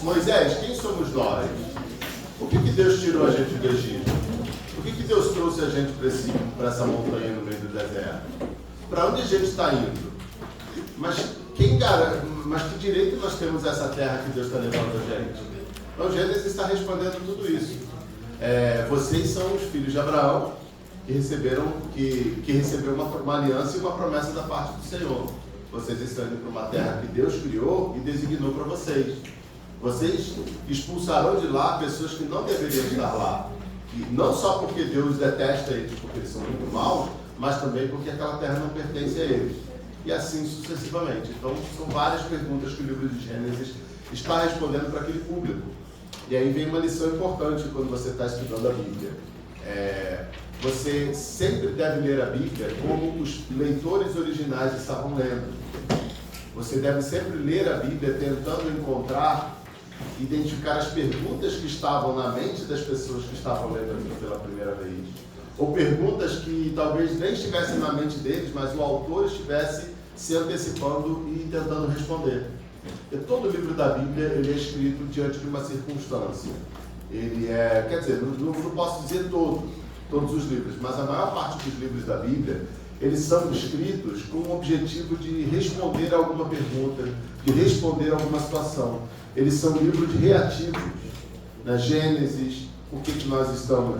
Moisés, quem somos nós? Por que Deus tirou a gente do Egito? Por que Deus trouxe a gente para essa montanha no meio do deserto? Para onde a gente está indo? Mas que direito nós temos a essa terra que Deus está levando a gente? Então Gênesis está respondendo tudo isso. Vocês são os filhos de Abraão que recebeu uma aliança e uma promessa da parte do Senhor. Vocês estão indo para uma terra que Deus criou e designou para vocês. Vocês expulsarão de lá pessoas que não deveriam estar lá. E não só porque Deus detesta eles, porque eles são muito maus, mas também porque aquela terra não pertence a eles. E assim sucessivamente. Então, são várias perguntas que o livro de Gênesis está respondendo para aquele público. E aí vem uma lição importante quando você está estudando a Bíblia. Você sempre deve ler a Bíblia como os leitores originais estavam lendo. Você deve sempre ler a Bíblia tentando identificar as perguntas que estavam na mente das pessoas que estavam lendo a Bíblia pela primeira vez. Ou perguntas que talvez nem estivessem na mente deles, mas o autor estivesse se antecipando e tentando responder. E todo o livro da Bíblia ele é escrito diante de uma circunstância. Não posso dizer todos os livros, mas a maior parte dos livros da Bíblia, eles são escritos com o objetivo de responder a alguma pergunta, de responder a alguma situação. Eles são livros reativos. Na Gênesis, por que nós estamos,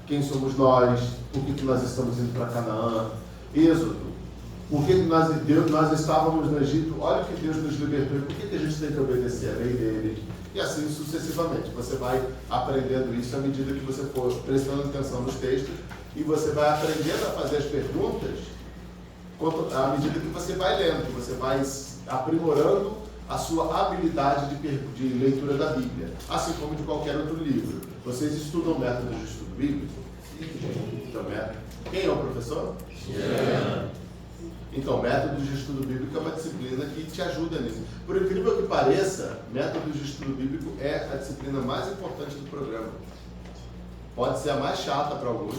quem somos nós, por que nós estamos indo para Canaã, Êxodo, por que nós estávamos no Egito, olha que Deus nos libertou, e por que a gente tem que obedecer a lei dele, e assim sucessivamente. Você vai aprendendo isso à medida que você for prestando atenção nos textos, e você vai aprendendo a fazer as perguntas à medida que você vai lendo, você vai aprimorando a sua habilidade de leitura da Bíblia, assim como de qualquer outro livro. Vocês estudam métodos de estudo bíblico? Então, quem é o professor? Então, métodos de estudo bíblico é uma disciplina que te ajuda nisso. Por incrível que pareça, métodos de estudo bíblico é a disciplina mais importante do programa. Pode ser a mais chata para alguns,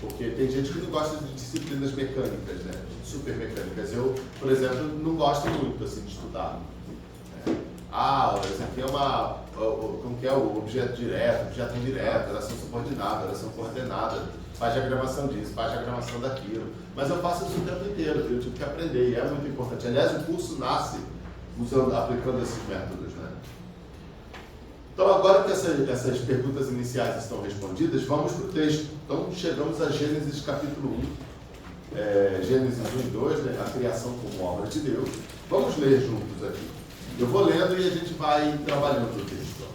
porque tem gente que não gosta de disciplinas mecânicas, né? Super mecânicas. Eu, por exemplo, não gosto muito assim, de estudar. Isso aqui é como que é o objeto direto, objeto indireto, oração subordinada, oração coordenada, faz diagramação disso, faz diagramação daquilo. Mas eu faço isso o tempo inteiro, eu tive que aprender, e é muito importante. Aliás, o curso nasce aplicando esses métodos, né? Então, agora que essas perguntas iniciais estão respondidas, vamos para o texto. Então, chegamos a Gênesis capítulo 1, Gênesis 1 e 2, né? A criação como obra de Deus. Vamos ler juntos aqui. Eu vou lendo e a gente vai trabalhando o texto.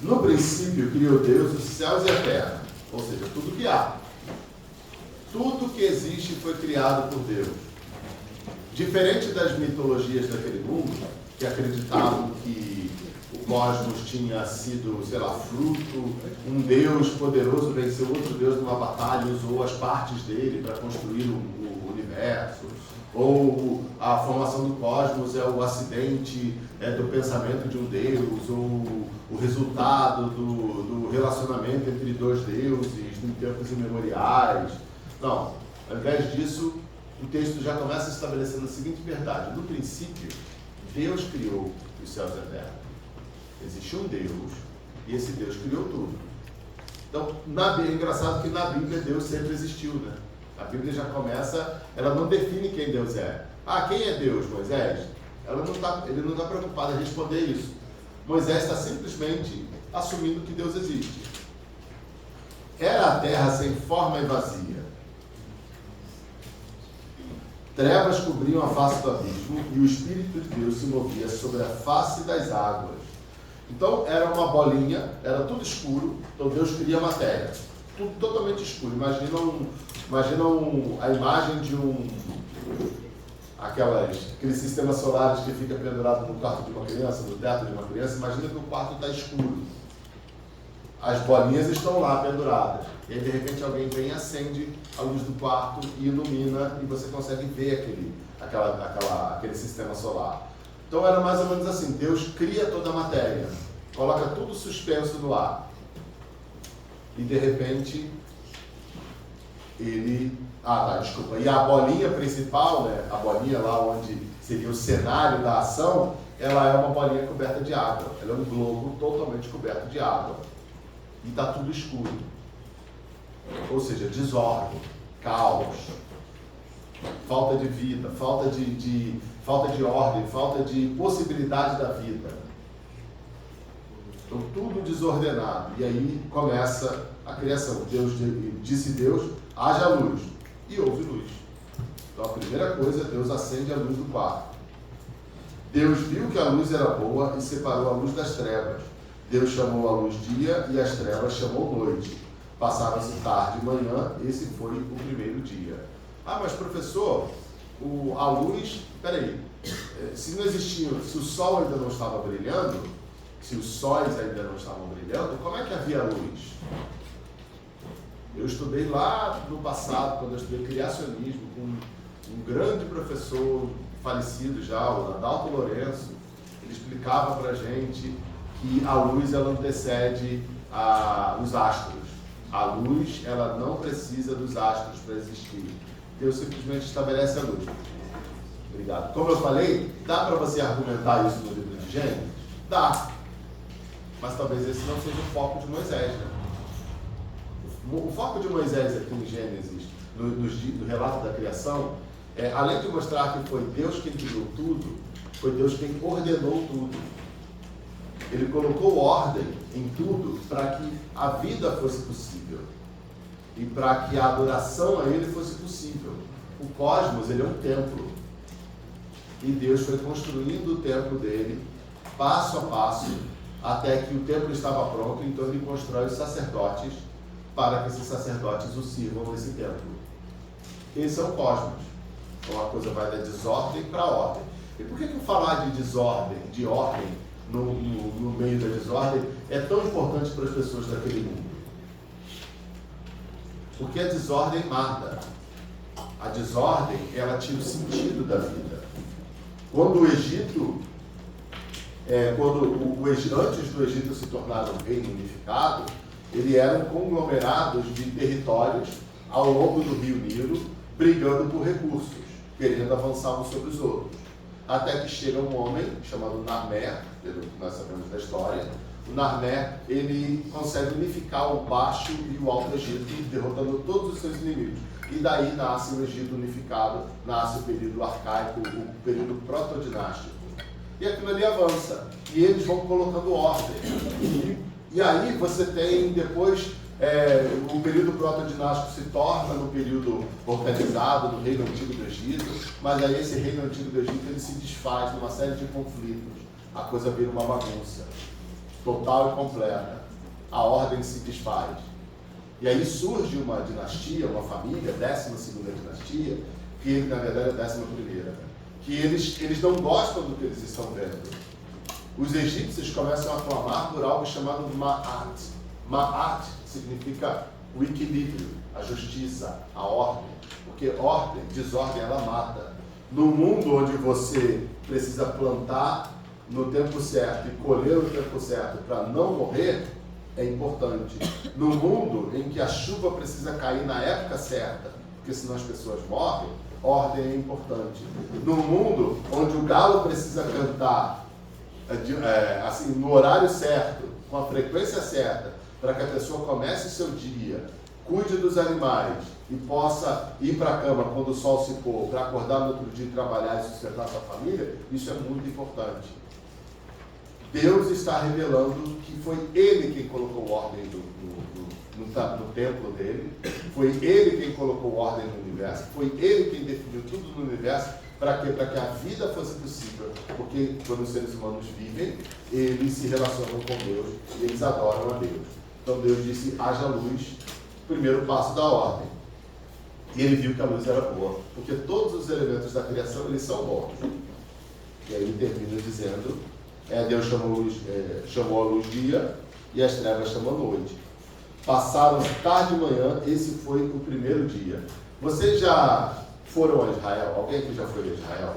No princípio, criou Deus os céus e a terra, ou seja, tudo que há. Tudo que existe foi criado por Deus. Diferente das mitologias daquele mundo, que acreditavam que o cosmos tinha sido, fruto, um Deus poderoso venceu outro Deus numa batalha e usou as partes dele para construir o universo, ou a formação do cosmos é o acidente do pensamento de um Deus, ou o resultado do relacionamento entre dois deuses em tempos imemoriais. Não, ao invés disso, o texto já começa estabelecendo a seguinte verdade: no princípio, Deus criou os céus e a terra. Existe um Deus, e esse Deus criou tudo. Então, é engraçado que na Bíblia Deus sempre existiu, né? A Bíblia já começa, ela não define quem Deus é. Quem é Deus, Moisés? Ele não está preocupado em responder isso. Moisés está simplesmente assumindo que Deus existe. Era a terra sem forma e vazia. Trevas cobriam a face do abismo e o Espírito de Deus se movia sobre a face das águas. Então, era uma bolinha, era tudo escuro, então Deus cria matéria. Tudo totalmente escuro. Imagina a imagem de aqueles sistemas solares que fica pendurado no quarto de uma criança, no teto de uma criança. Imagina que o quarto está escuro. As bolinhas estão lá penduradas. E aí, de repente, alguém vem e acende a luz do quarto e ilumina, e você consegue ver aquele sistema solar. Então, era mais ou menos assim: Deus cria toda a matéria, coloca tudo suspenso no ar. E, de repente, e a bolinha principal, né, a bolinha lá onde seria o cenário da ação, ela é uma bolinha coberta de água. Ela é um globo totalmente coberto de água. E está tudo escuro. Ou seja, desordem, caos, falta de vida, falta de ordem, falta de possibilidade da vida. Então, tudo desordenado. E aí começa a criação. Disse Deus, haja luz. E houve luz. Então, a primeira coisa, Deus acende a luz do quarto. Deus viu que a luz era boa e separou a luz das trevas. Deus chamou a luz dia e as trevas chamou noite. Passaram-se tarde e manhã, esse foi o primeiro dia. Ah, mas professor, a luz... Peraí, se não existia, se o sol ainda não estava brilhando, se os sóis ainda não estavam brilhando, como é que havia luz? Eu estudei lá no passado, quando eu estudei criacionismo, com um grande professor falecido já, o Adalto Lourenço. Ele explicava pra gente que a luz, ela antecede os astros. A luz, ela não precisa dos astros para existir. Deus simplesmente estabelece a luz. Obrigado. Como eu falei, dá para você argumentar isso no livro de Gênesis? Dá. Mas talvez esse não seja o foco de Moisés, né? O foco de Moisés aqui em Gênesis, no relato da criação, além de mostrar que foi Deus quem criou tudo, foi Deus quem ordenou tudo. Ele colocou ordem em tudo para que a vida fosse possível e para que a adoração a Ele fosse possível. O cosmos, ele é um templo. E Deus foi construindo o templo dele, passo a passo, até que o templo estava pronto. Então ele constrói os sacerdotes para que esses sacerdotes o sirvam nesse templo. Esse é o cosmos. Então a coisa vai da desordem para a ordem. E por que falar de desordem, de ordem, no meio da desordem, é tão importante para as pessoas daquele mundo? Porque a desordem mata. A desordem, ela tira o sentido da vida. Quando o Egito, antes do Egito se tornar um reino unificado, ele eram conglomerados de territórios ao longo do rio Nilo, brigando por recursos, querendo avançar uns sobre os outros. Até que chega um homem chamado Narmer, pelo que nós sabemos da história. O Narmer, ele consegue unificar o Baixo e o Alto Egito, derrotando todos os seus inimigos. E daí nasce o Egito unificado, nasce o período arcaico, o período protodinástico. E aquilo ali avança. E eles vão colocando ordem. E aí você tem depois, o período protodinástico se torna no período organizado, no reino antigo do Egito, mas aí esse reino antigo do Egito ele se desfaz numa série de conflitos. A coisa vira uma bagunça, total e completa. A ordem se desfaz. E aí surge uma dinastia, uma família, 12ª dinastia, que na verdade é a 11ª, que eles não gostam do que eles estão vendo. Os egípcios começam a clamar por algo chamado Ma'at. Ma'at significa o equilíbrio, a justiça, a ordem. Porque ordem, desordem, ela mata. No mundo onde você precisa plantar no tempo certo e colher no tempo certo para não morrer, é importante. No mundo em que a chuva precisa cair na época certa, porque senão as pessoas morrem, ordem é importante. No mundo onde o galo precisa cantar assim, no horário certo, com a frequência certa, para que a pessoa comece o seu dia, cuide dos animais e possa ir para a cama quando o sol se pôr, para acordar no outro dia e trabalhar e sustentar a sua família, isso é muito importante. Deus está revelando que foi Ele quem colocou ordem no templo dele, foi Ele quem colocou ordem no universo, foi Ele quem definiu tudo no universo. Para quê? Para que a vida fosse possível. Porque quando os seres humanos vivem, eles se relacionam com Deus e eles adoram a Deus. Então Deus disse, haja luz, primeiro passo da ordem. E ele viu que a luz era boa, porque todos os elementos da criação, eles são bons. E aí ele termina dizendo, Deus chamou a luz dia e as trevas chamou a noite. Passaram-se tarde e manhã, esse foi o primeiro dia. Vocês já foram a Israel? Alguém aqui já foi a Israel?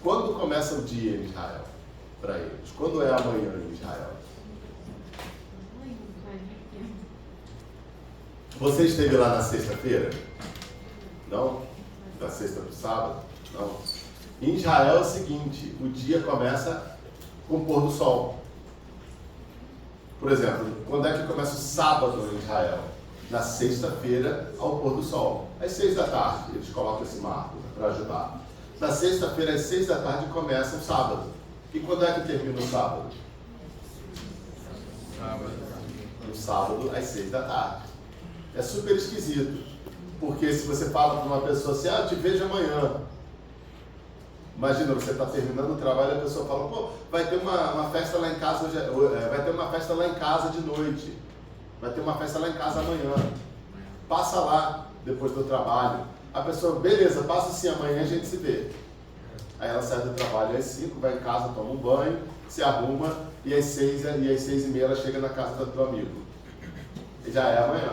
Quando começa o dia em Israel? Para eles. Quando é amanhã em Israel? Você esteve lá na sexta-feira? Não? Da sexta para o sábado? Não. Em Israel é o seguinte, o dia começa com o pôr do sol. Por exemplo, quando é que começa o sábado em Israel? Na sexta-feira ao pôr do sol. Às 6 da tarde, eles colocam esse marco para ajudar. Na sexta-feira, às 6 da tarde, começa o sábado. E quando é que termina o sábado? No sábado, às 6 da tarde. É super esquisito. Porque se você fala para uma pessoa assim, eu te vejo amanhã. Imagina, você está terminando o trabalho e a pessoa fala, pô, vai ter uma festa lá em casa hoje, vai ter uma festa lá em casa de noite. Vai ter uma festa lá em casa amanhã. Passa lá, depois do trabalho. A pessoa, beleza, passa sim, amanhã a gente se vê. Aí ela sai do trabalho às 5, vai em casa, toma um banho, se arruma e às 6h30 ela chega na casa do teu amigo. E já é amanhã.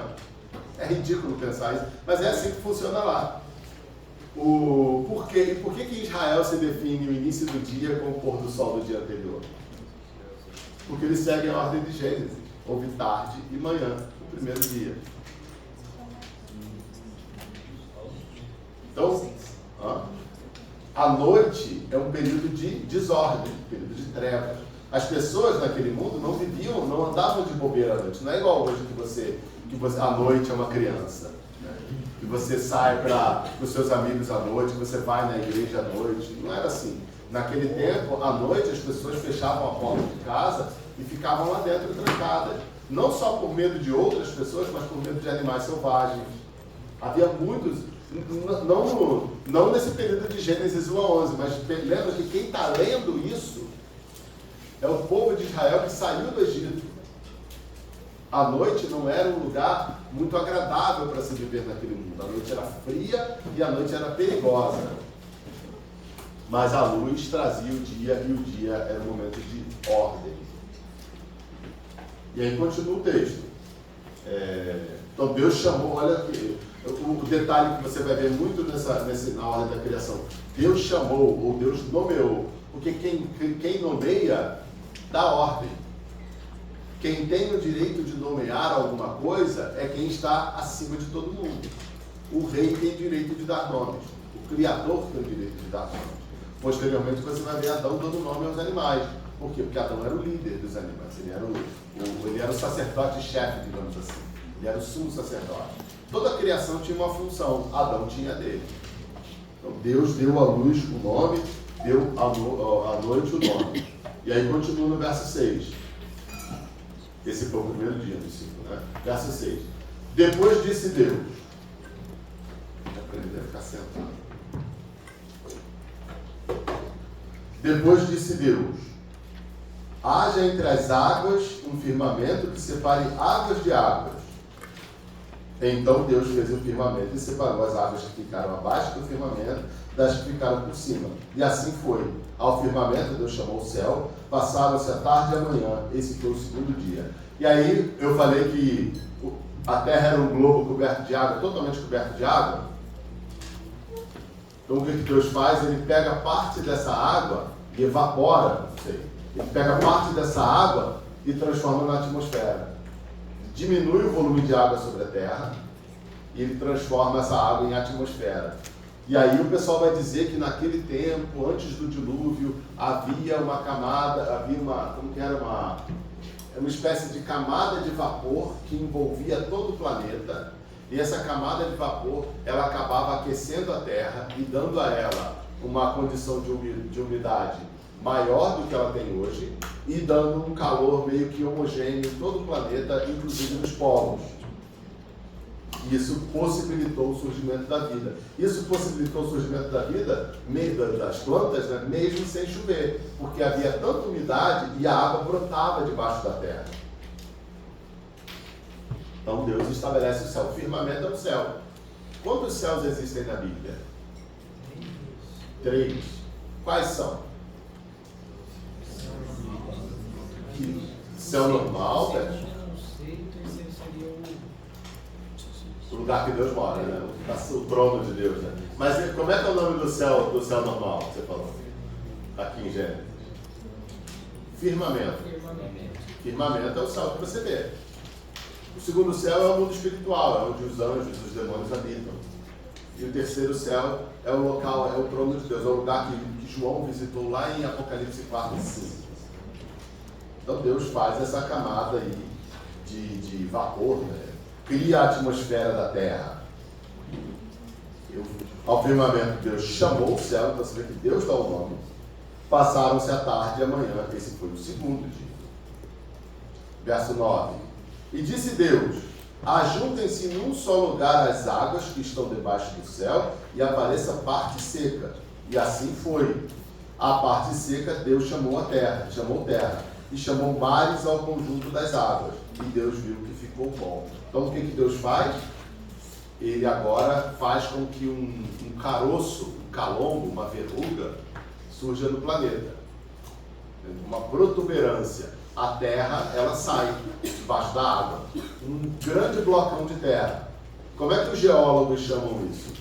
É ridículo pensar isso, mas é assim que funciona lá. Por que em Israel se define o início do dia com o pôr do sol do dia anterior? Porque eles seguem a ordem de Gênesis. Houve tarde e manhã, o primeiro dia. Então, a noite é um período de desordem, um período de trevas. As pessoas naquele mundo não viviam, não andavam de bobeira à noite. Não é igual hoje que você à noite é uma criança. Que você sai com os seus amigos à noite, que você vai na igreja à noite. Não era assim. Naquele tempo, à noite, as pessoas fechavam a porta de casa e ficavam lá dentro trancadas. Não só por medo de outras pessoas, mas por medo de animais selvagens. Havia muitos, não nesse período de Gênesis 1 a 11, mas lembra que quem está lendo isso é o povo de Israel que saiu do Egito. A noite não era um lugar muito agradável para se viver naquele mundo. A noite era fria e a noite era perigosa. Mas a luz trazia o dia e o dia era um momento de ordem. E aí continua o texto. Então Deus chamou, olha aqui, o detalhe que você vai ver muito na ordem da criação. Deus chamou, ou Deus nomeou. Porque quem nomeia, dá ordem. Quem tem o direito de nomear alguma coisa é quem está acima de todo mundo. O rei tem o direito de dar nomes. O Criador tem o direito de dar nomes. Posteriormente você vai ver Adão dando nome aos animais. Por quê? Porque Adão era o líder dos animais. Ele era o sacerdote-chefe, digamos assim. Ele era o sumo sacerdote. Toda a criação tinha uma função. Adão tinha a dele. Então Deus deu à luz o nome, deu à noite o nome. E aí continua no verso 6. Esse foi o primeiro dia do ciclo, né? Verso 6. Depois disse Deus. Aprender a ficar sentado. Depois disse Deus: haja entre as águas um firmamento que separe águas de águas. Então Deus fez o firmamento e separou as águas que ficaram abaixo do firmamento das que ficaram por cima. E assim foi. Ao firmamento Deus chamou o céu, passaram-se a tarde e a manhã. Esse foi o segundo dia. E aí eu falei que a terra era um globo coberto de água, totalmente coberto de água. Então o que Deus faz? Ele pega parte dessa água e evapora, não sei. Ele pega parte dessa água e transforma na atmosfera. Diminui o volume de água sobre a terra e ele transforma essa água em atmosfera. E aí o pessoal vai dizer que naquele tempo, antes do dilúvio, havia uma camada, uma espécie de camada de vapor que envolvia todo o planeta. E essa camada de vapor, ela acabava aquecendo a Terra e dando a ela uma condição de umidade maior do que ela tem hoje e dando um calor meio que homogêneo em todo o planeta, inclusive nos polos. Isso possibilitou o surgimento da vida. Isso possibilitou o surgimento da vida, das plantas, né, mesmo sem chover, porque havia tanta umidade e a água brotava debaixo da terra. Então Deus estabelece o céu. O firmamento é o céu. Quantos céus existem na Bíblia? 3. Quais são? Céu normal, velho. O lugar que Deus mora, né? O trono de Deus, né? Mas como é que é o nome do céu normal que você falou? Aqui em Gênesis. Firmamento. Firmamento é o céu que você vê. O segundo céu é o mundo espiritual, é onde os anjos, os demônios habitam. E o terceiro céu é o local, é o trono de Deus, é o lugar que João visitou lá em Apocalipse 4:5. Então Deus faz essa camada aí de vapor, né? Cria a atmosfera da terra. Ao firmamento, Deus chamou o céu, então você vê que Deus dá o nome. Passaram-se a tarde e a manhã, esse foi o segundo dia. Verso 9. E disse Deus: ajuntem-se em um só lugar as águas que estão debaixo do céu, e apareça parte seca. E assim foi. A parte seca Deus chamou terra, e chamou mares ao conjunto das águas. E Deus viu que ficou bom. Então o que Deus faz? Ele agora faz com que um caroço, um calombo, uma verruga, surja no planeta. Uma protuberância. A terra, ela sai debaixo da água. Um grande blocão de terra. Como é que os geólogos chamam isso?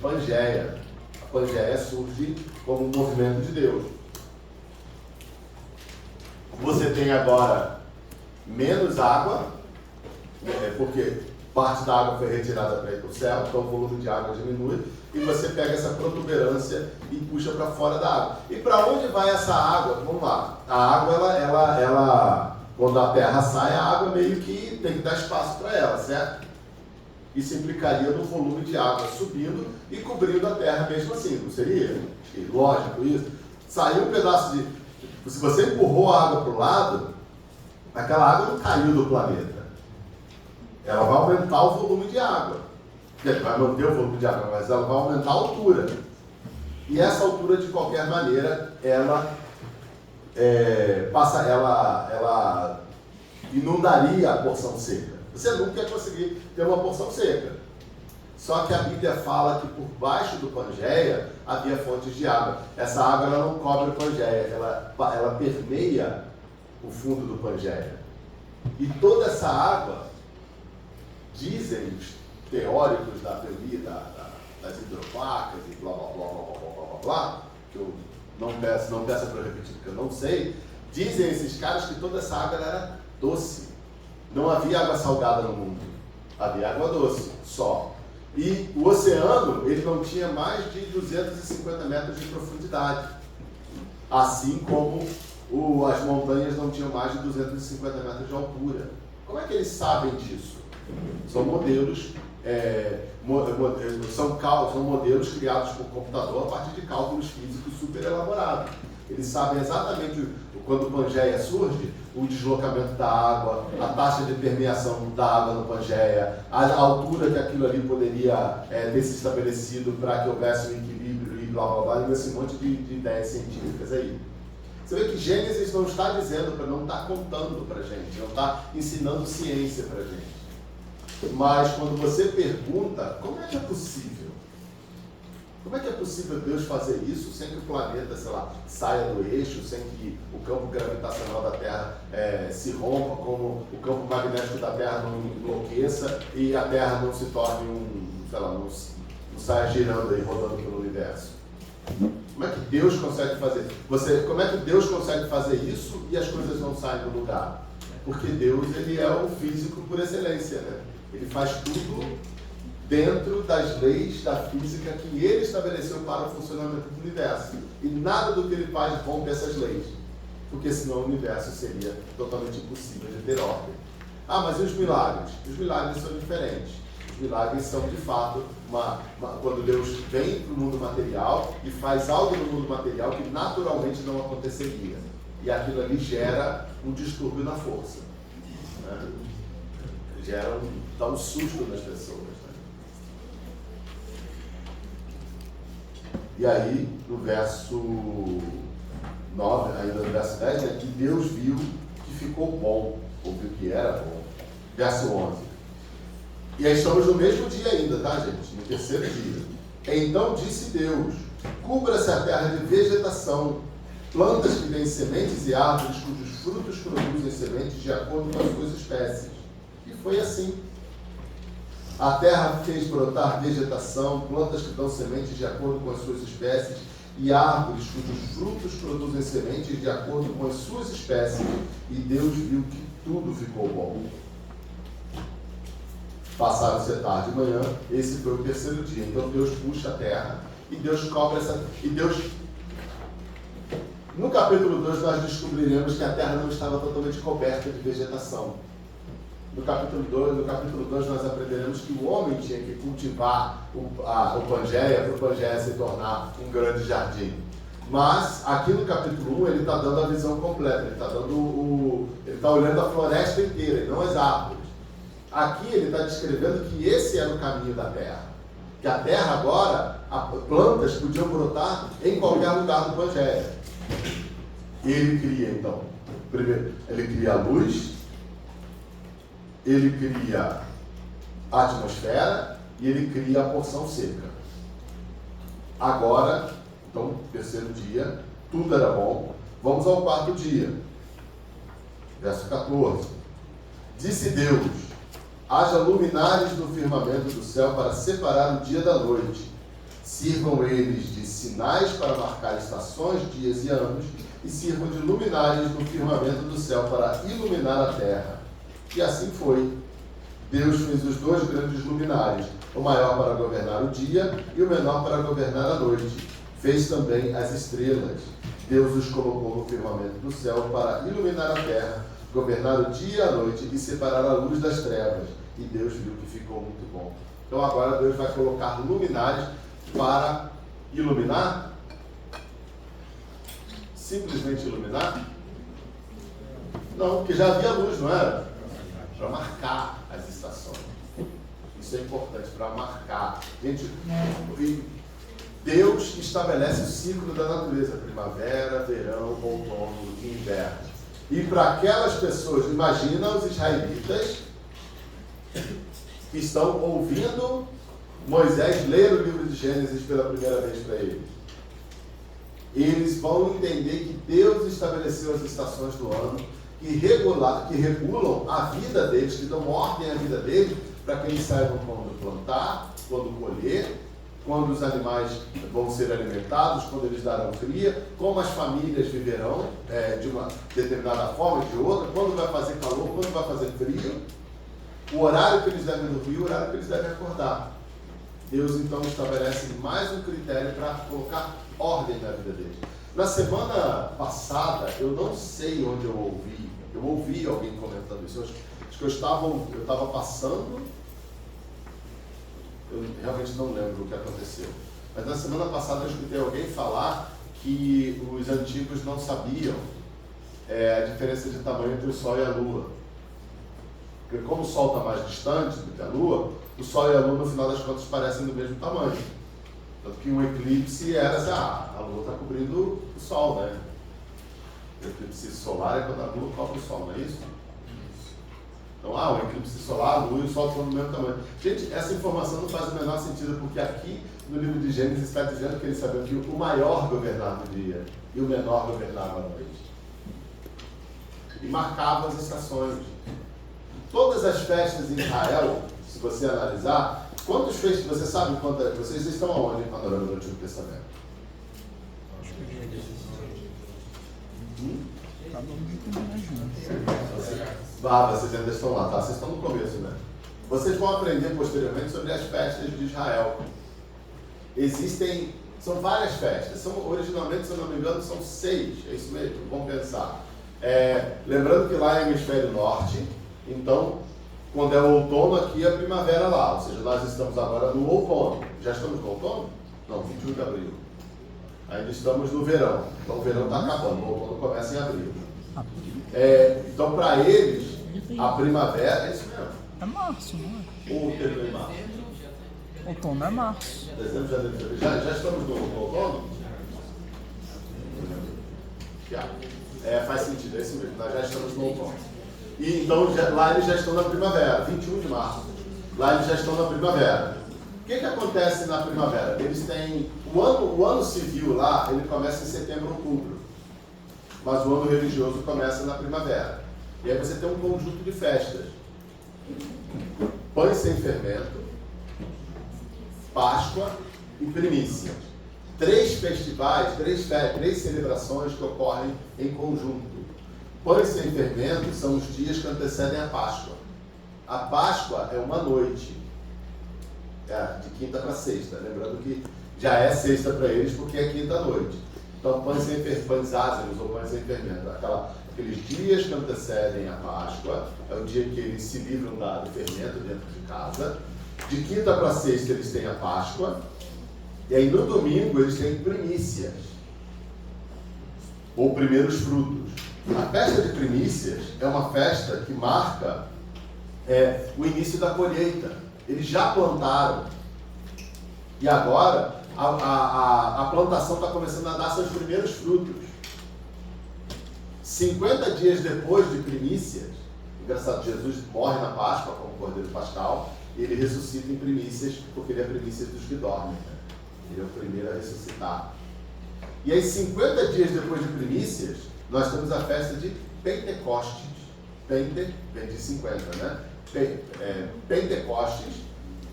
Pangeia. A Pangeia surge como um movimento de Deus. Você tem agora menos água, porque parte da água foi retirada para ir para o céu, então o volume de água diminui, e você pega essa protuberância e puxa para fora da água. E para onde vai essa água? Vamos lá. A água, ela, quando a terra sai, a água meio que tem que dar espaço para ela, certo? Isso implicaria no volume de água subindo e cobrindo a terra mesmo assim, não seria? Lógico isso. Saiu um pedaço de... Se você empurrou a água para o lado, aquela água não caiu do planeta. Ela vai aumentar o volume de água. Vai manter o volume de água, mas ela vai aumentar a altura. E essa altura, de qualquer maneira, ela inundaria a porção seca. Você nunca ia conseguir ter uma porção seca. Só que a Bíblia fala que por baixo do Pangeia havia fontes de água. Essa água ela não cobre o Pangeia, ela permeia o fundo do Pangeia. E toda essa água, dizem os teóricos da teoria das hidroplacas e blá blá blá blá blá blá blá, que eu não peço para repetir porque eu não sei, dizem esses caras que toda essa água era doce. Não havia água salgada no mundo, havia água doce só. E o oceano, ele não tinha mais de 250 metros de profundidade, assim como as montanhas não tinham mais de 250 metros de altura. Como é que eles sabem disso? São modelos, são modelos criados por computador a partir de cálculos físicos super elaborados. Eles sabem exatamente quando o Pangeia surge, o deslocamento da água, a taxa de permeação da água no Pangeia, a altura que aquilo ali poderia ter se estabelecido para que houvesse um equilíbrio e blá blá blá, e esse monte de ideias científicas aí. Você vê que Gênesis não está dizendo, não está contando para a gente, não está ensinando ciência para a gente. Mas quando você pergunta, como é que é possível? Como é que é possível Deus fazer isso sem que o planeta, sei lá, saia do eixo, sem que o campo gravitacional da Terra se rompa, como o campo magnético da Terra não enlouqueça e a Terra não se torne não saia girando aí, rodando pelo universo? Como é que Deus consegue fazer? Como é que Deus consegue fazer isso e as coisas não saem do lugar? Porque Deus, ele é o físico por excelência, né? Ele faz tudo dentro das leis da física que ele estabeleceu para o funcionamento do universo. E nada do que ele faz rompe essas leis, porque senão o universo seria totalmente impossível de ter ordem. Ah, mas e os milagres? Os milagres são diferentes. Os milagres são, de fato, quando Deus vem para o mundo material e faz algo no mundo material que naturalmente não aconteceria. E aquilo ali gera um distúrbio na força. Né? Dá um susto nas pessoas. Né? E aí, no verso 9, ainda no verso 10, né, que Deus viu que ficou bom, ou viu que era bom. Verso 11. E aí estamos no mesmo dia ainda, tá, gente? No terceiro dia. Então disse Deus: cubra-se a terra de vegetação, plantas que têm sementes e árvores cujos frutos produzem sementes de acordo com as suas espécies. E foi assim. A terra fez brotar vegetação, plantas que dão sementes de acordo com as suas espécies, e árvores cujos frutos produzem sementes de acordo com as suas espécies. E Deus viu que tudo ficou bom. passaram-se a tarde e manhã, esse foi o terceiro dia. Então Deus puxa a terra e Deus cobre essa... E Deus... No capítulo 2 nós descobriremos que a terra não estava totalmente coberta de vegetação. No capítulo 2 nós aprenderemos que o homem tinha que cultivar o Pangeia para o Pangeia se tornar um grande jardim. Mas aqui no capítulo 1 ele está dando a visão completa, ele está olhando a floresta inteira e não as árvores. Aqui ele está descrevendo que esse era o caminho da terra. Que a terra agora, plantas podiam brotar em qualquer lugar do Pangeia. Ele cria então, primeiro, ele cria a luz, ele cria a atmosfera e ele cria a porção seca. Agora, então, terceiro dia, tudo era bom. Vamos ao quarto dia. Verso 14. Disse Deus: haja luminares no firmamento do céu para separar o dia da noite. Sirvam eles de sinais para marcar estações, dias e anos, e sirvam de luminares no firmamento do céu para iluminar a terra. E assim foi. Deus fez os dois grandes luminares, o maior para governar o dia e o menor para governar a noite. Fez também as estrelas. Deus os colocou no firmamento do céu para iluminar a terra, governar o dia e a noite e separar a luz das trevas. E Deus viu que ficou muito bom. Então agora Deus vai colocar luminares para iluminar? Simplesmente iluminar? Não, porque já havia luz, não era? Para marcar as estações. Isso é importante, para marcar. Gente, Deus estabelece o ciclo da natureza: primavera, verão, outono e inverno. E para aquelas pessoas, imagina os israelitas que estão ouvindo Moisés ler o livro de Gênesis pela primeira vez para eles. Eles vão entender que Deus estabeleceu as estações do ano, que regulam a vida deles, que dão ordem à vida deles, para que eles saibam quando plantar, quando colher, quando os animais vão ser alimentados, quando eles darão cria, como as famílias viverão de uma determinada forma ou de outra, quando vai fazer calor, quando vai fazer frio, o horário que eles devem dormir, o horário que eles devem acordar. Deus então estabelece mais um critério para colocar ordem na vida deles. Na semana passada, eu não sei onde eu ouvi alguém comentando isso. Acho que eu estava passando, eu realmente não lembro o que aconteceu. Mas na semana passada eu escutei alguém falar que os antigos não sabiam a diferença de tamanho entre o Sol e a Lua. Porque como o Sol está mais distante do que a Lua, o Sol e a Lua no final das contas parecem do mesmo tamanho. Tanto que um eclipse era assim, a Lua está cobrindo o Sol, né? O eclipse solar é quando a Lua cobre o Sol, não é isso? Então, um eclipse solar, a Lua e o Sol estão do mesmo tamanho. Gente, essa informação não faz o menor sentido, porque aqui no livro de Gênesis está dizendo que eles sabiam que o maior governava o dia e o menor governava a noite. E marcava as estações. Todas as festas em Israel, se você analisar, quantos festas, você sabe quantas, vocês estão aonde em Panorama do Antigo Testamento? Vocês ainda estão lá, tá? Vocês estão no começo, né? Vocês vão aprender posteriormente sobre as festas de Israel. São várias festas, originalmente, se eu não me engano, são 6, é isso mesmo, vamos pensar. Lembrando que lá é o hemisfério norte, então, quando é o outono, aqui é a primavera lá, ou seja, nós estamos agora no outono. Já estamos no outono? Não, 21 de abril. Ainda estamos no verão, então o verão está acabando, o outono começa em abril. Então, para eles, a primavera é isso mesmo. É março, não é? Ou terminou em março? Outono é março. Dezembro, janeiro, já estamos no outono? Faz sentido, é isso mesmo, nós já estamos no outono. E então lá eles já estão na primavera, 21 de março. Lá eles já estão na primavera. O que acontece na primavera? Eles têm. O ano civil lá, ele começa em setembro, outubro. Mas o ano religioso começa na primavera. E aí você tem um conjunto de festas. Pães sem fermento, Páscoa e primícia. 3 festivais, 3 celebrações que ocorrem em conjunto. Pães sem fermento são os dias que antecedem a Páscoa. A Páscoa é uma noite. De quinta para sexta. Lembrando que já é sexta para eles porque é quinta-noite. Então, pães ázimos ou pães sem fermento. Aqueles dias que antecedem a Páscoa, é o dia que eles se livram do fermento dentro de casa. De quinta para sexta eles têm a Páscoa. E aí no domingo eles têm primícias. Ou primeiros frutos. A festa de primícias é uma festa que marca o início da colheita. Eles já plantaram. E agora a plantação está começando a dar seus primeiros frutos. 50 dias depois de primícias, engraçado, Jesus morre na Páscoa como Cordeiro Pascal, e ele ressuscita em primícias, porque ele é primícia dos que dormem. Ele é o primeiro a ressuscitar. E aí, 50 dias depois de primícias, nós temos a festa de Pentecostes. Vem de 50, né? Pentecostes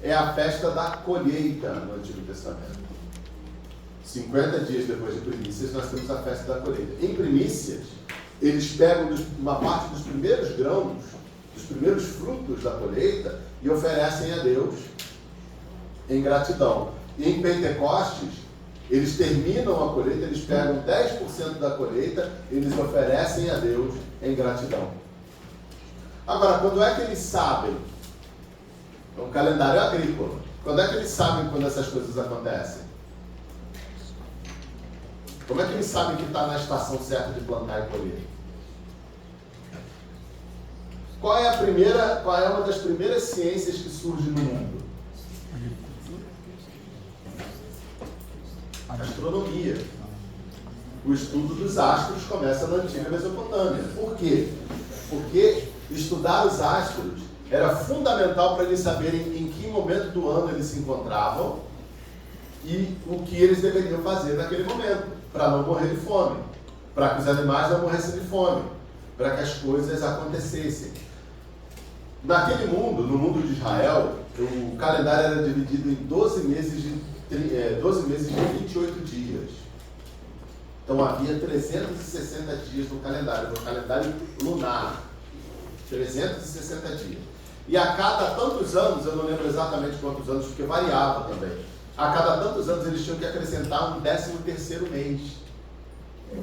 é a festa da colheita no Antigo Testamento. 50 dias depois de primícias, nós temos a festa da colheita. Em primícias, eles pegam uma parte dos primeiros grãos, dos primeiros frutos da colheita e oferecem a Deus em gratidão. E em Pentecostes, eles terminam a colheita, eles pegam 10% da colheita e eles oferecem a Deus em gratidão. Agora, quando é que eles sabem? É um calendário agrícola. Quando é que eles sabem quando essas coisas acontecem? Como é que eles sabem que está na estação certa de plantar e colher? Qual é uma das primeiras ciências que surge no mundo? Astronomia. O estudo dos astros começa na antiga Mesopotâmia. Por quê? Porque estudar os astros era fundamental para eles saberem em que momento do ano eles se encontravam e o que eles deveriam fazer naquele momento, para não morrer de fome, para que os animais não morressem de fome, para que as coisas acontecessem. Naquele mundo, no mundo de Israel, o calendário era dividido em 12 meses de 28 dias. Então havia 360 dias no calendário lunar. 360 dias. E a cada tantos anos, eu não lembro exatamente quantos anos, porque variava também. A cada tantos anos eles tinham que acrescentar um 13º mês.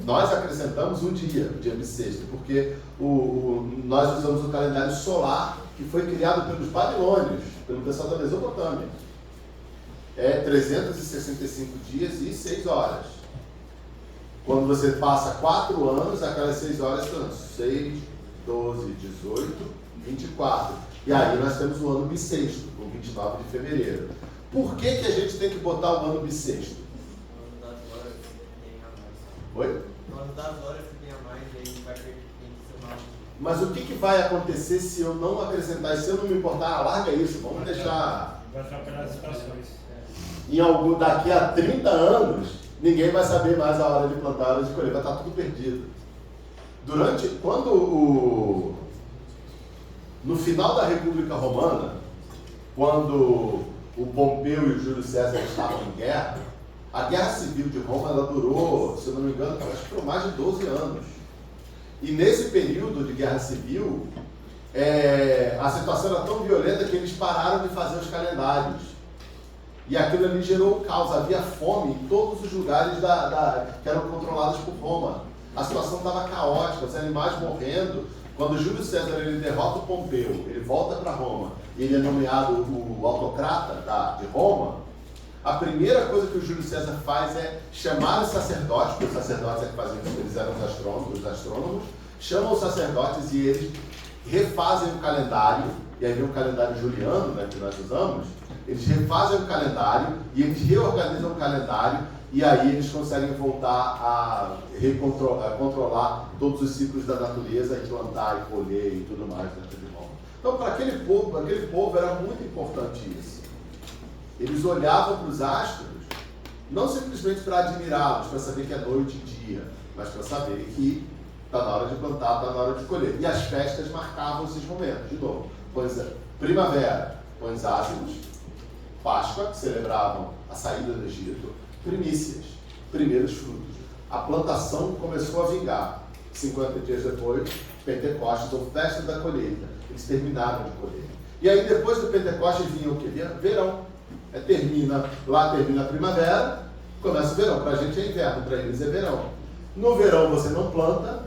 Nós acrescentamos um dia, o dia bissexto, porque nós usamos o calendário solar, que foi criado pelos babilônios, pelo pessoal da Mesopotâmia. É 365 dias e 6 horas. Quando você passa 4 anos, aquelas 6 horas são 6, 12, 18, 24. E aí nós temos o ano bissexto, o 29 de fevereiro. Por que a gente tem que botar o ano bissexto? O ano das horas que tem a mais. Oi? O ano das horas que tem a mais, e aí vai ter que ser mais. Mas o que vai acontecer se eu não acrescentar, se eu não me importar? Larga isso, vamos deixar. Vai atrapalhar as estações. Daqui a 30 anos, ninguém vai saber mais a hora de plantar, a hora de colher, vai estar tudo perdido. No final da República Romana, quando o Pompeu e o Júlio César estavam em guerra, a Guerra Civil de Roma ela durou, se eu não me engano, acho que por mais de 12 anos. E nesse período de Guerra Civil, a situação era tão violenta que eles pararam de fazer os calendários. E aquilo ali gerou caos, havia fome em todos os lugares que eram controlados por Roma. A situação estava caótica, os animais morrendo. Quando Júlio César ele derrota o Pompeu, ele volta para Roma e ele é nomeado o autocrata de Roma, a primeira coisa que o Júlio César faz é chamar os sacerdotes, porque os sacerdotes é que faziam isso, eles eram os astrônomos, chamam os sacerdotes e eles refazem o calendário, e aí vem o calendário juliano, né, que nós usamos, eles refazem o calendário e eles reorganizam o calendário e aí eles conseguem voltar a controlar todos os ciclos da natureza e plantar e colher e tudo mais dentro de Roma. Então, para aquele povo era muito importante isso. Eles olhavam para os astros, não simplesmente para admirá-los, para saber que é noite e dia, mas para saber que está na hora de plantar, está na hora de colher. E as festas marcavam esses momentos, de novo. Primavera, pães ázimos, Páscoa, que celebravam a saída do Egito, primícias, primeiros frutos. A plantação começou a vingar. 50 dias depois, Pentecostes, ou festa da colheita. Eles terminaram de colher. E aí depois do Pentecostes vinha o quê? Vinha verão. Lá termina a primavera, começa o verão. Para a gente é inverno, para eles é verão. No verão você não planta,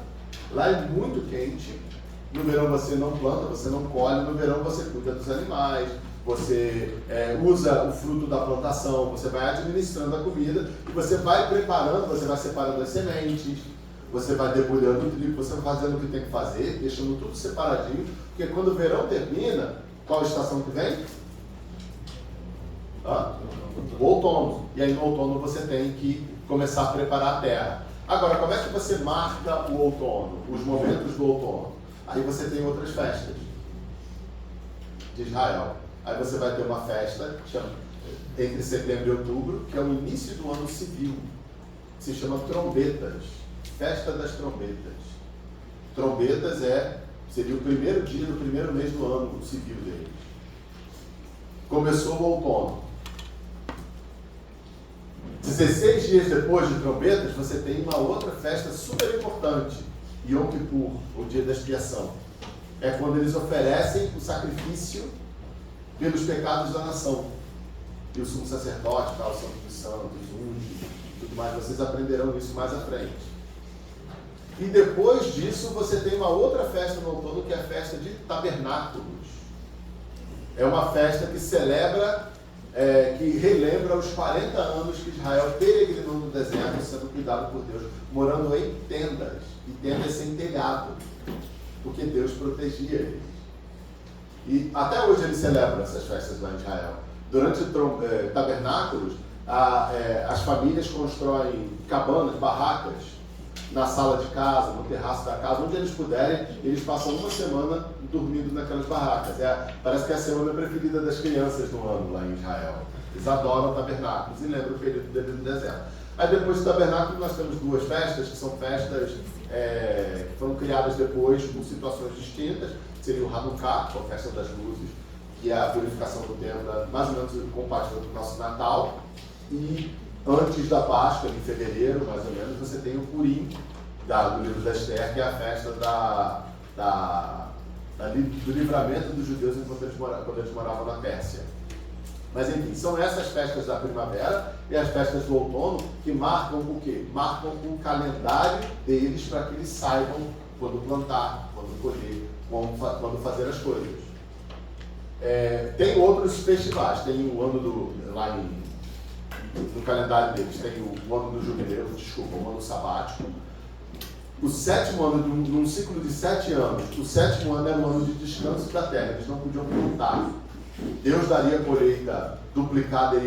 lá é muito quente. No verão você não planta, você não colhe. No verão você cuida dos animais, você usa o fruto da plantação, você vai administrando a comida e você vai preparando, você vai separando as sementes, você vai debulhando o trigo, você vai fazendo o que tem que fazer, deixando tudo separadinho, porque quando o verão termina, qual estação que vem? O outono. E aí no outono você tem que começar a preparar a terra. Agora, como é que você marca o outono, os momentos do outono? Aí você tem outras festas de Israel. Aí você vai ter uma festa entre setembro e outubro, que é o início do ano civil. Se chama trombetas. Festa das trombetas. Trombetas seria o primeiro dia do primeiro mês do ano civil deles. Começou o outono. 16 dias depois de trombetas, você tem uma outra festa super importante, Yom Kippur, o dia da expiação. É quando eles oferecem o sacrifício pelos pecados da nação. E o sumo sacerdote, o santo dos santos, unge, tudo mais. Vocês aprenderão isso mais à frente. E depois disso, você tem uma outra festa no outono, que é a festa de tabernáculos. É uma festa que celebra, que relembra os 40 anos que Israel peregrinou no deserto, sendo cuidado por Deus, morando em tendas, e tendas sem telhado, porque Deus protegia eles. E até hoje eles celebram essas festas lá em Israel. Durante tabernáculos, as famílias constroem cabanas, barracas, na sala de casa, no terraço da casa, onde eles puderem. Eles passam uma semana dormindo naquelas barracas. Parece que é a semana preferida das crianças no ano lá em Israel. Eles adoram tabernáculos e lembram o período deles no deserto. Aí depois do tabernáculo nós temos duas festas, que são festas que foram criadas depois com situações distintas. Seria o Hanukkah, que é a festa das luzes, que é a purificação do templo, mais ou menos compatível com o nosso Natal. E antes da Páscoa, em fevereiro, mais ou menos, você tem o Purim, do livro da Esther, que é a festa do livramento dos judeus quando eles moravam na Pérsia. Mas enfim, são essas festas da primavera e as festas do outono que marcam o quê? Marcam o calendário deles para que eles saibam quando plantar, quando colher, quando fazer as coisas. Tem outros festivais, tem o ano lá no calendário deles, tem o ano do jubileu, o ano sabático. O sétimo ano, num ciclo de 7 anos, o sétimo ano era o ano de descanso da terra, eles não podiam plantar. Deus daria colheita duplicada,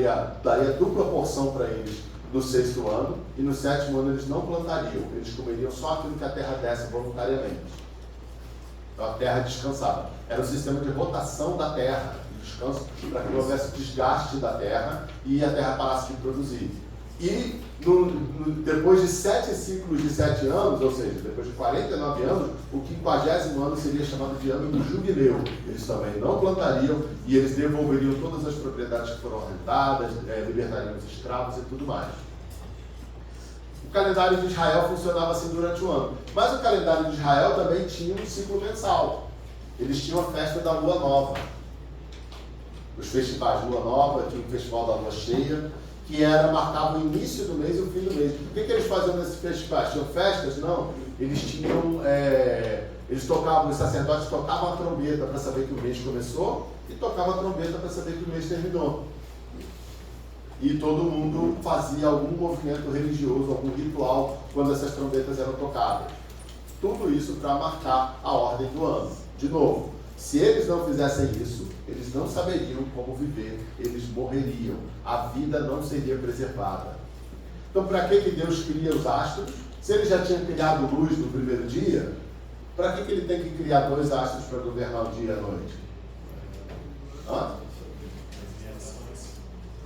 daria dupla porção para eles no 6º ano, e no 7º ano eles não plantariam, eles comeriam só aquilo que a terra desse voluntariamente. Então a terra descansava. Era um sistema de rotação da terra, de descanso, para que não houvesse desgaste da terra e a terra parasse de produzir. E depois de 7 ciclos de 7 anos, ou seja, depois de 49 anos, o 50º ano seria chamado de ano do jubileu. Eles também não plantariam e eles devolveriam todas as propriedades que foram arrendadas, libertariam os escravos e tudo mais. O calendário de Israel funcionava assim durante o ano. Mas o calendário de Israel também tinha um ciclo mensal. Eles tinham a festa da Lua Nova. Os festivais de Lua Nova, tinha o festival da Lua Cheia, que marcava o início do mês e o fim do mês. O que eles faziam nesses festivais? Tinham festas? Não. Eles tinham... os sacerdotes tocavam a trombeta para saber que o mês começou e tocavam a trombeta para saber que o mês terminou. E todo mundo fazia algum movimento religioso, algum ritual, quando essas trombetas eram tocadas. Tudo isso para marcar a ordem do ano. De novo, se eles não fizessem isso, eles não saberiam como viver, eles morreriam, a vida não seria preservada. Então, para que Deus cria os astros? Se ele já tinha criado luz no primeiro dia, para que ele tem que criar 2 astros para governar o dia e a noite?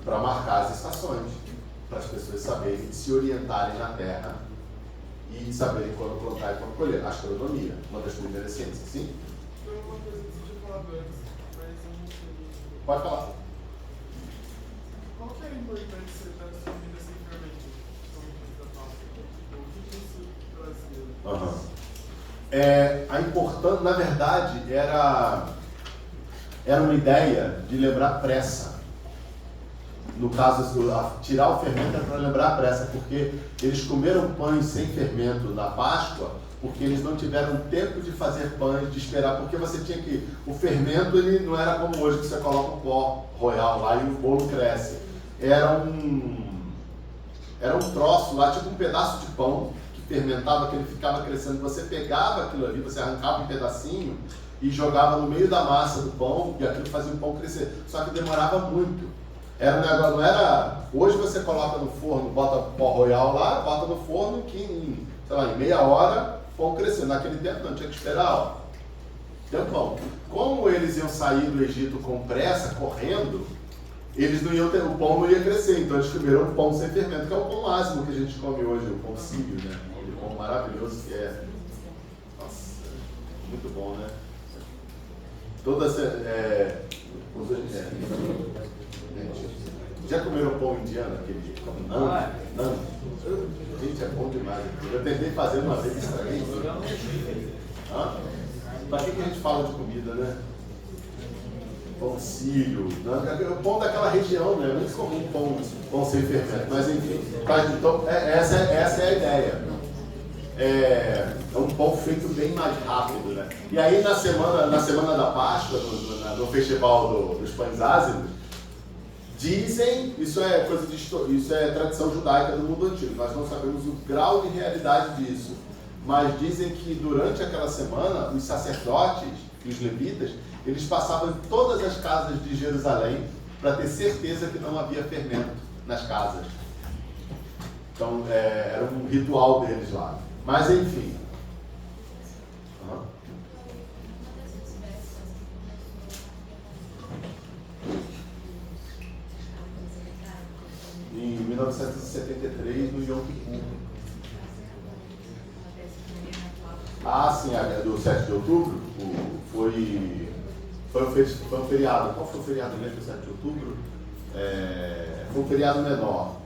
Para marcar as estações, para as pessoas saberem se orientarem na Terra e saberem quando plantar e quando colher. Astronomia, uma das primeiras ciências, sim? Foi uma coisa que você tinha falado antes, mas eu não sei. Pode falar. Qual que é a importância das comidas sem fermento? Principalmente da Páscoa? O que isso trazia? A importância, na verdade, era era uma ideia de lembrar pressa. No caso, tirar o fermento era para lembrar a pressa, porque eles comeram pães sem fermento na Páscoa, porque eles não tiveram tempo de fazer pães, de esperar, porque você tinha que... O fermento, ele não era como hoje, que você coloca o pó royal lá e o bolo cresce. Era um troço lá, tipo um pedaço de pão, que fermentava, que ele ficava crescendo. Você pegava aquilo ali, você arrancava um pedacinho e jogava no meio da massa do pão, e aquilo fazia o pão crescer. Só que demorava muito. Era um negócio, não era... Hoje você coloca no forno, bota pó royal lá, bota no forno, que em meia hora, o pão cresceu. Naquele tempo não, tinha que esperar, ó. Tempão. Como eles iam sair do Egito com pressa, correndo, eles não iam ter, o pão não ia crescer, então eles comeram o pão sem fermento, que é o pão máximo que a gente come hoje, o pão sírio, né? Aquele pão maravilhoso que é. Nossa, muito bom, né? Toda essa. Já comeram pão indiano, aquele nan? Não. Gente, é bom demais. Eu tentei fazer uma vez e estraguei tudo. Para que a gente fala de comida, né? Pão sírio, né? O pão daquela região, né? É muito comum pão sem fermento, mas enfim. Então, essa é a ideia. É um pão feito bem mais rápido, né? E aí na semana da Páscoa, no festival dos pães ázidos, dizem, isso é tradição judaica do mundo antigo, nós não sabemos o grau de realidade disso, mas dizem que durante aquela semana os sacerdotes e os levitas, eles passavam em todas as casas de Jerusalém para ter certeza que não havia fermento nas casas. Então era um ritual deles lá. Mas enfim. Em 1973, no Yom Kippur. Ah, sim, do 7 de outubro, foi um feriado. Qual foi o feriado mesmo do 7 de outubro? Foi um feriado menor.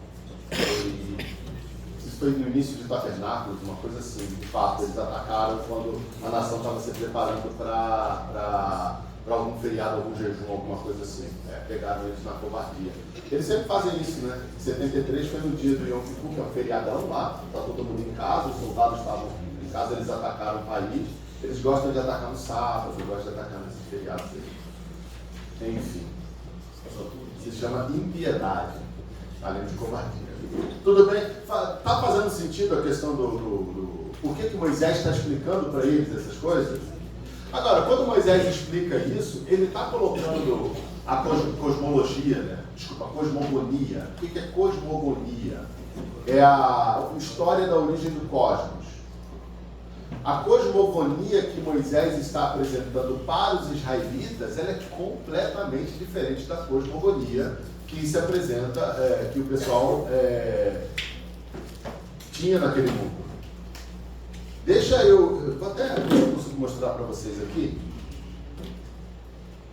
Isso foi no início de tabernáculos, uma coisa assim. De fato, eles atacaram quando a nação estava se preparando para algum feriado, algum jejum, alguma coisa assim. Pegaram eles na covardia. Eles sempre fazem isso, né? 73 foi no dia do Yom Kippur, que é um feriadão lá, está todo mundo em casa, os soldados estavam em casa, eles atacaram o país. Eles gostam de atacar no sábado, gostam de atacar nesses feriados aí. Enfim. Se chama impiedade, além de covardia. Tudo bem? Está fazendo sentido a questão do por que Moisés está explicando para eles essas coisas? Agora, quando Moisés explica isso, ele está colocando a cosmologia, né? Desculpa, a cosmogonia. O que é cosmogonia? É a história da origem do cosmos. A cosmogonia que Moisés está apresentando para os israelitas, ela é completamente diferente da cosmogonia que se apresenta, que o pessoal tinha naquele mundo. Eu vou até ver se eu consigo mostrar para vocês aqui.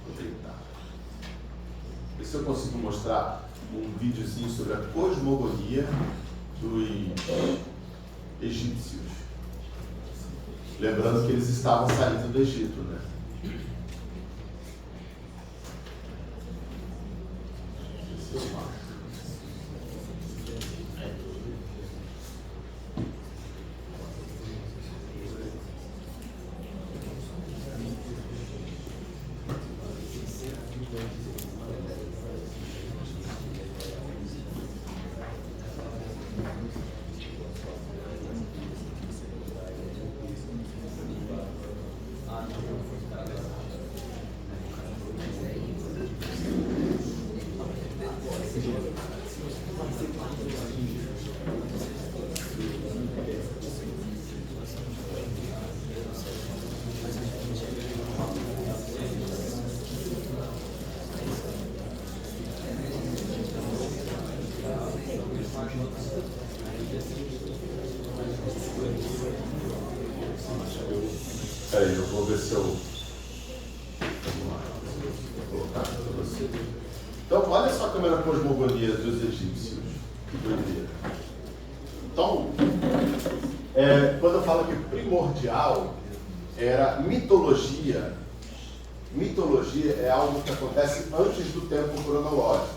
Vou tentar. Ver se eu consigo mostrar um videozinho sobre a cosmogonia dos egípcios. Lembrando que eles estavam saindo do Egito, né? Peraí, eu vou ver se eu... Vamos lá, vou colocar aqui para você. Então, olha só como era a cosmogonia dos egípcios. Que doideira. Então, quando eu falo que primordial era mitologia, mitologia é algo que acontece antes do tempo cronológico.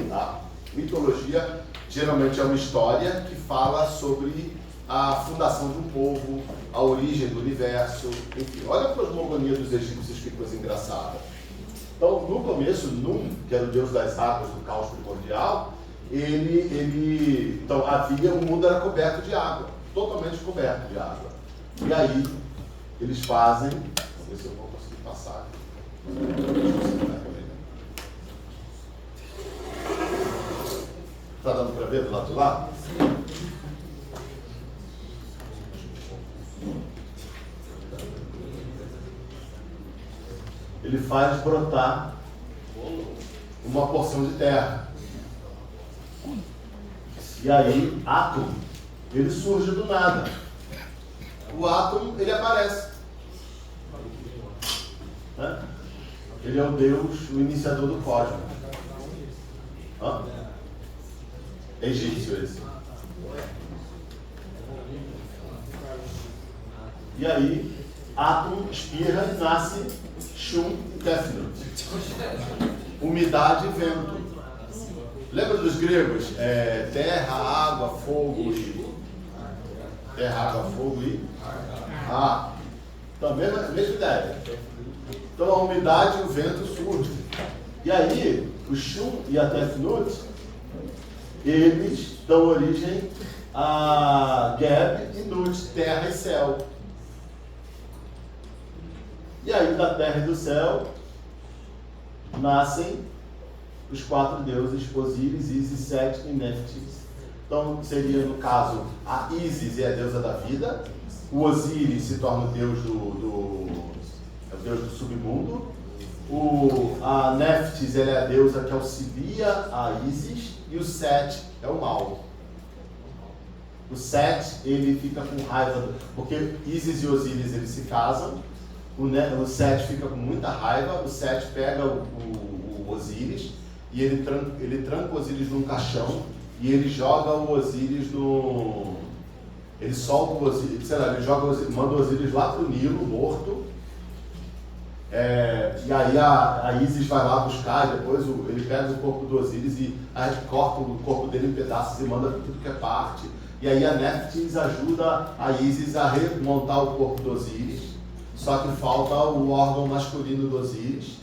Tá? Mitologia geralmente é uma história que fala sobre a fundação de um povo, a origem do universo, enfim. Olha a cosmogonia dos egípcios, que coisa engraçada. Então, no começo, Num, que era o deus das águas, do caos primordial, então o mundo era coberto de água, totalmente coberto de água. E aí, eles fazem, vamos ver se eu vou conseguir passar aqui. Está dando para ver do lado de lá? Ele faz brotar uma porção de terra. E aí, Atum, ele surge do nada. O Atum, ele aparece. Né? Ele é o Deus, o iniciador do cosmos. Hã? Egípcio esse. E aí, Atum espirra e nasce Shum e Tefnut. Umidade e vento. Lembra dos gregos? Terra, água, fogo e... Terra, água, fogo e... ar. Então, mesma ideia. Então, a umidade e o vento surgem. E aí, o Shum e a Tefnut, eles dão origem a Geb e Nut, terra e céu. E aí, da terra e do céu, nascem os 4 deuses, Osíris, Ísis, Set e Neftis. Então, seria, no caso, a Ísis é a deusa da vida, o Osíris se torna o deus é o deus do submundo, a Neftis ela é a deusa que auxilia a Ísis, e o Set é o mal. O Set, ele fica com raiva, porque Ísis e Osíris eles se casam, o Set fica com muita raiva, o Set pega o Osíris e ele tranca o Osíris num caixão e ele joga o Osíris no... Ele solta o Osíris, sei lá, ele manda o Osíris lá pro Nilo, morto. E aí a Ísis vai lá buscar e depois ele pega o corpo do Osíris e aí corta o corpo dele em pedaços e manda para tudo que é parte. E aí a Neftis ajuda a Ísis a remontar o corpo do Osíris. Só que falta o órgão masculino do Osíris.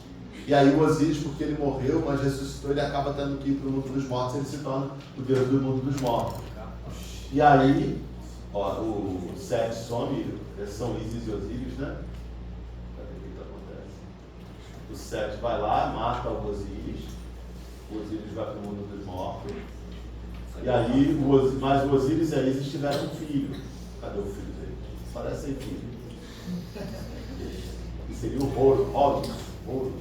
E aí o Osíris, porque ele morreu, mas ressuscitou, ele acaba tendo que ir para o mundo dos mortos, ele se torna o deus do mundo dos mortos. E aí, o Set some, são Ísis e Osíris, né? Cadê o que acontece? O Set vai lá, mata o Osíris vai para o mundo dos mortos. E aí, mas o Osíris e a Ísis tiveram um filho. Cadê o filho dele? Parece aí filho. Que seria o Horus. O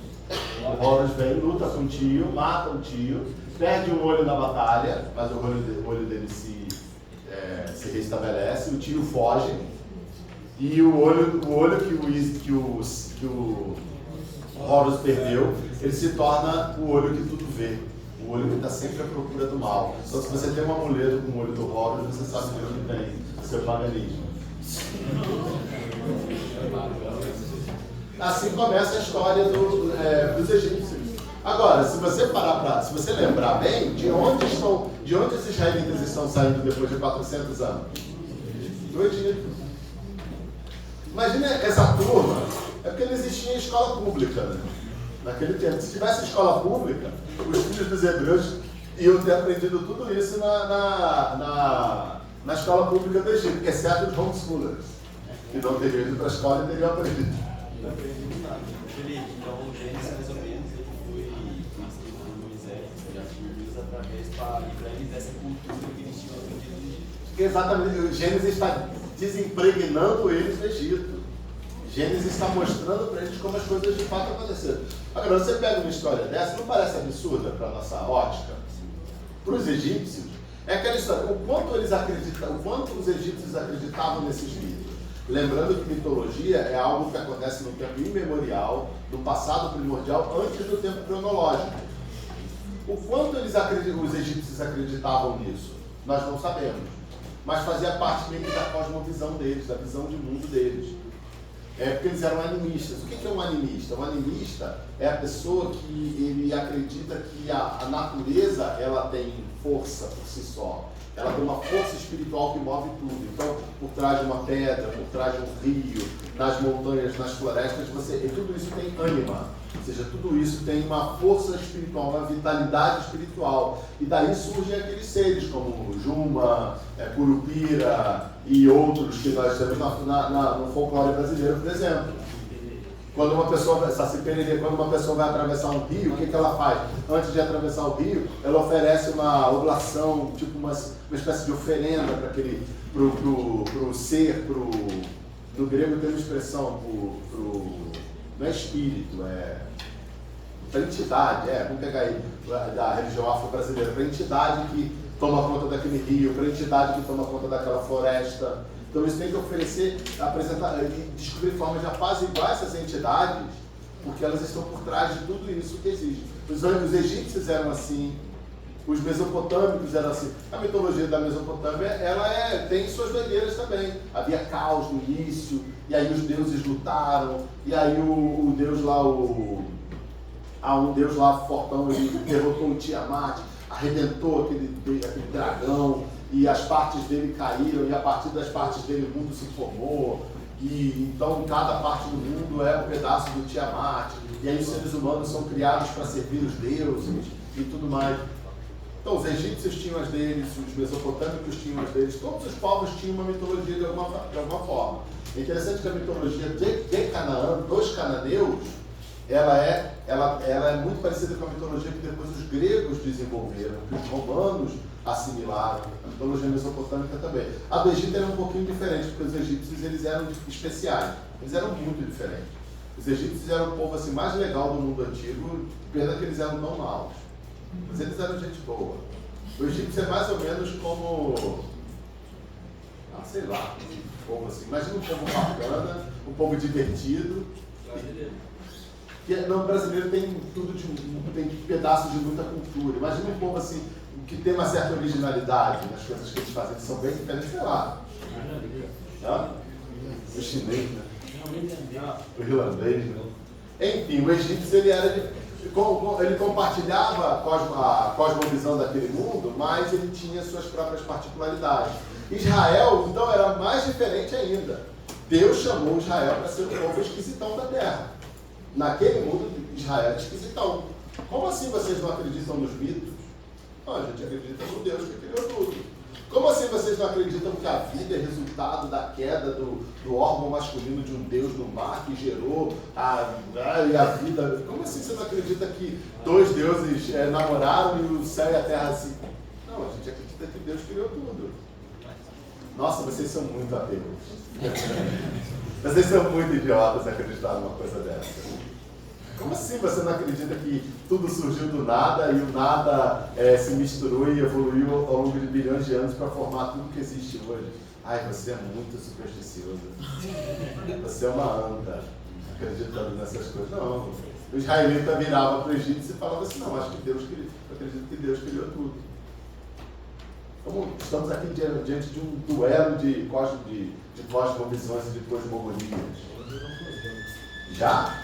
Horus vem, luta com o tio, mata o tio, perde um olho na batalha, mas o olho dele se restabelece, o tio foge, e o olho que o Horus perdeu, ele se torna o olho que tudo vê, o olho que está sempre à procura do mal. Então, se você tem um amuleto com o olho do Horus, você sabe de onde vem seu paganismo. Assim começa a história dos egípcios. Agora, se você lembrar bem, de onde os israelitas estão saindo depois de 400 anos? Do Egito. Imagina essa turma, é porque não existia escola pública, né? Naquele tempo. Se tivesse escola pública, os filhos dos hebreus iam ter aprendido tudo isso na escola pública do Egito, exceto os homeschoolers, que não teriam ido para a escola e teriam aprendido. Felipe, então o Gênesis mais ou menos ele foi nascido por Moisés e as tribos através para eles dessa cultura que eles tinham aprendido no Egito. Exatamente, o Gênesis está desimpregnando eles no Egito. Gênesis está mostrando para eles como as coisas de fato aconteceram. Agora, você pega uma história dessa, não parece absurda para a nossa ótica? Para os egípcios, é aquela história, o quanto os egípcios acreditavam nesses mitos. Lembrando que mitologia é algo que acontece no tempo imemorial, no passado primordial, antes do tempo cronológico. O quanto os egípcios acreditavam nisso, nós não sabemos. Mas fazia parte meio da cosmovisão deles, da visão de mundo deles. É porque eles eram animistas. O que é um animista? Um animista é a pessoa que ele acredita que a natureza ela tem força por si só. Ela tem uma força espiritual que move tudo. Então, por trás de uma pedra, por trás de um rio, nas montanhas, nas florestas, tudo isso tem ânima. Ou seja, tudo isso tem uma força espiritual, uma vitalidade espiritual. E daí surgem aqueles seres como Juma, Curupira e outros que nós temos no folclore brasileiro, por exemplo. Quando uma pessoa vai atravessar um rio, o que ela faz? Antes de atravessar o rio, ela oferece uma oblação, tipo uma espécie de oferenda para pro ser, no grego tem uma expressão, não é espírito, para entidade, vamos pegar aí da religião afro-brasileira, para entidade que toma conta daquele rio, para entidade que toma conta daquela floresta. Então eles têm que oferecer, apresentar e descobrir formas de apaziguar essas entidades, porque elas estão por trás de tudo isso que existe. Os egípcios eram assim, os mesopotâmicos eram assim. A mitologia da Mesopotâmia, ela tem suas doideiras também. Havia caos no início, e aí os deuses lutaram, e aí o deus lá, um deus lá fortão, ele derrotou o Tiamat, arrebentou aquele dragão, e as partes dele caíram, e a partir das partes dele o mundo se formou, e então cada parte do mundo é um pedaço do Tiamat, e aí os seres humanos são criados para servir os deuses e tudo mais. Então os egípcios tinham as deles, os mesopotâmicos tinham as deles, todos os povos tinham uma mitologia de alguma forma. É interessante que a mitologia de Canaã, dos cananeus, ela é muito parecida com a mitologia que depois os gregos desenvolveram, que os romanos assimilaram, a mitologia mesopotâmica também. A do Egito era um pouquinho diferente, porque os egípcios eles eram especiais, eles eram muito diferentes. Os egípcios eram o povo assim, mais legal do mundo antigo, pena que eles eram tão maus, mas eles eram gente boa. O egípcio é mais ou menos como, sei lá, um povo assim, imagina um povo bacana, um povo divertido. O brasileiro tem tem pedaços de muita cultura. Imagina um povo assim, que tem uma certa originalidade nas coisas que eles fazem, que são bem diferentes, sei lá. O chinês, né? O irlandês, né? Enfim, o egípcio ele compartilhava a cosmovisão daquele mundo, mas ele tinha suas próprias particularidades. Israel, então, era mais diferente ainda. Deus chamou Israel para ser o povo esquisitão da terra. Naquele mundo, Israel era esquisitão. Como assim vocês não acreditam nos mitos? Não, a gente acredita no Deus que criou tudo. Como assim vocês não acreditam que a vida é resultado da queda do órgão masculino de um Deus no mar que gerou a vida? Como assim você não acredita que dois deuses namoraram e o céu e a terra assim? Não, a gente acredita que Deus criou tudo. Nossa, vocês são muito ateus. Vocês são muito idiotas acreditar numa coisa dessa. Como assim você não acredita que tudo surgiu do nada e o nada se misturou e evoluiu ao longo de bilhões de anos para formar tudo que existe hoje? Ai, você é muito supersticioso. Você é uma anta acreditando nessas coisas. Não. O israelita virava para o egípcio e falava assim, não, acho que eu acredito que Deus criou tudo. Então, estamos aqui diante de um duelo de cosmovisões e de cosmogonias. Já?